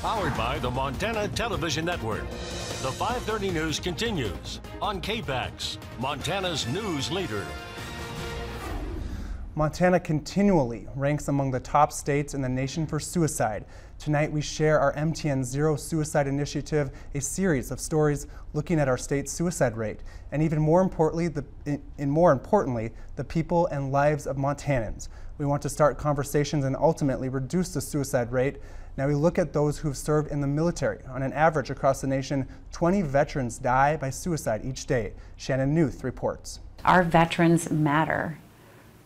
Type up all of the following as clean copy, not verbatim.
Powered by the Montana Television Network. The 5:30 news continues on KPAX, Montana's news leader. Montana continually ranks among the top states in the nation for suicide. Tonight we share our MTN Zero Suicide Initiative, a series of stories looking at our state's suicide rate, and even more importantly, the people and lives of Montanans. We want to start conversations and ultimately reduce the suicide rate. Now we look at those who've served in the military. On an average across the nation, 20 veterans die by suicide each day. Shannon Newth reports. Our veterans matter.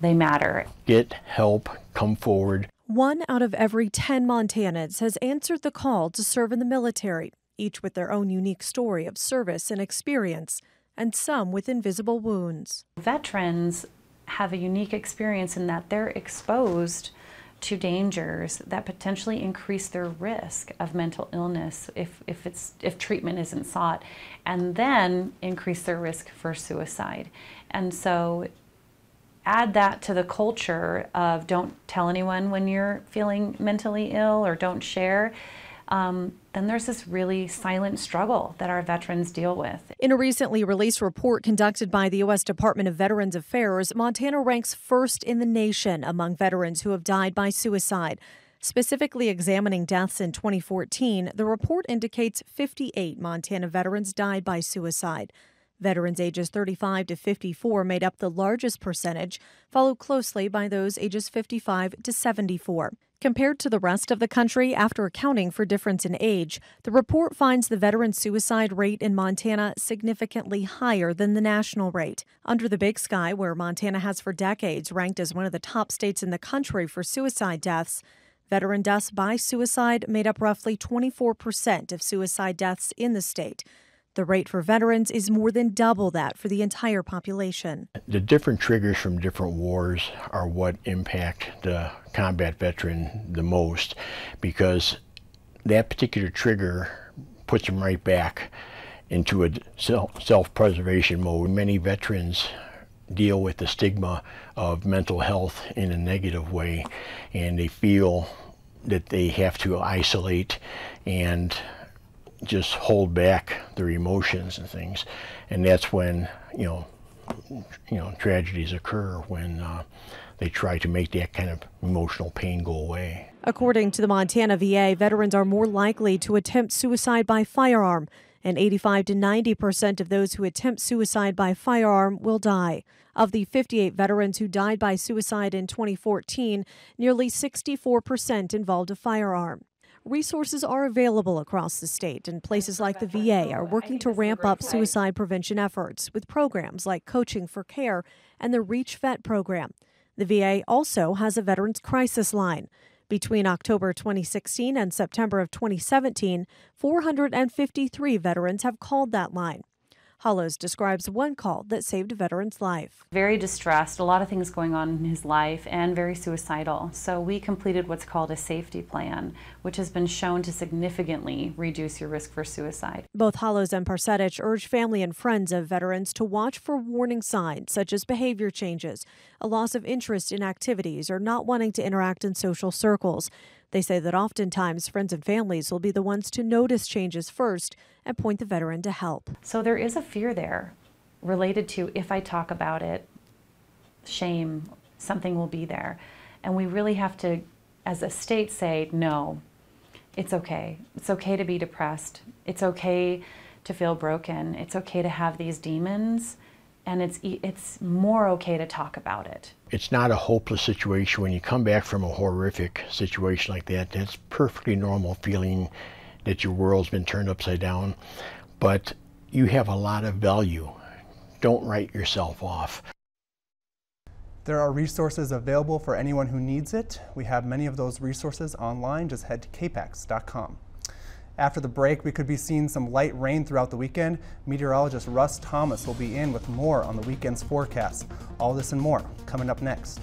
They matter. Get help, come forward. 1 out of every 10 Montanans has answered the call to serve in the military, each with their own unique story of service and experience, and some with invisible wounds. Veterans have a unique experience in that they're exposed to dangers that potentially increase their risk of mental illness if treatment isn't sought, and then increase their risk for suicide. And so add that to the culture of don't tell anyone when you're feeling mentally ill or don't share, then there's this really silent struggle that our veterans deal with. In a recently released report conducted by the U.S. Department of Veterans Affairs, Montana ranks first in the nation among veterans who have died by suicide. Specifically examining deaths in 2014, the report indicates 58 Montana veterans died by suicide. Veterans ages 35 to 54 made up the largest percentage, followed closely by those ages 55 to 74. Compared to the rest of the country, after accounting for difference in age, the report finds the veteran suicide rate in Montana significantly higher than the national rate. Under the Big Sky, where Montana has for decades ranked as one of the top states in the country for suicide deaths, veteran deaths by suicide made up roughly 24% of suicide deaths in the state. The rate for veterans is more than double that for the entire population. The different triggers from different wars are what impact the combat veteran the most, because that particular trigger puts them right back into a self-preservation mode. Many veterans deal with the stigma of mental health in a negative way, and they feel that they have to isolate and just hold back their emotions and things, and that's when tragedies occur, when they try to make that kind of emotional pain go away. According to the Montana VA, veterans are more likely to attempt suicide by firearm, and 85 to 90% of those who attempt suicide by firearm will die. Of the 58 veterans who died by suicide in 2014, nearly 64% involved a firearm. Resources are available across the state, and places like the VA are working to ramp up suicide prevention efforts with programs like Coaching for Care and the Reach Vet program. The VA also has a Veterans Crisis Line. Between October 2016 and September of 2017, 453 veterans have called that line. Hollows describes one call that saved a veteran's life. Very distressed, a lot of things going on in his life, and very suicidal. So we completed what's called a safety plan, which has been shown to significantly reduce your risk for suicide. Both Hollows and Parsetich urge family and friends of veterans to watch for warning signs such as behavior changes, a loss of interest in activities, or not wanting to interact in social circles. They say that oftentimes friends and families will be the ones to notice changes first and point the veteran to help. So there is a fear there related to, if I talk about it, shame, something will be there. And we really have to, as a state, say, no, it's okay. It's okay to be depressed. It's okay to feel broken. It's okay to have these demons. And it's more okay to talk about it. It's not a hopeless situation. When you come back from a horrific situation like that, that's perfectly normal feeling that your world's been turned upside down. But you have a lot of value. Don't write yourself off. There are resources available for anyone who needs it. We have many of those resources online. Just head to KPAX.com. After the break, we could be seeing some light rain throughout the weekend. Meteorologist Russ Thomas will be in with more on the weekend's forecast. All this and more coming up next.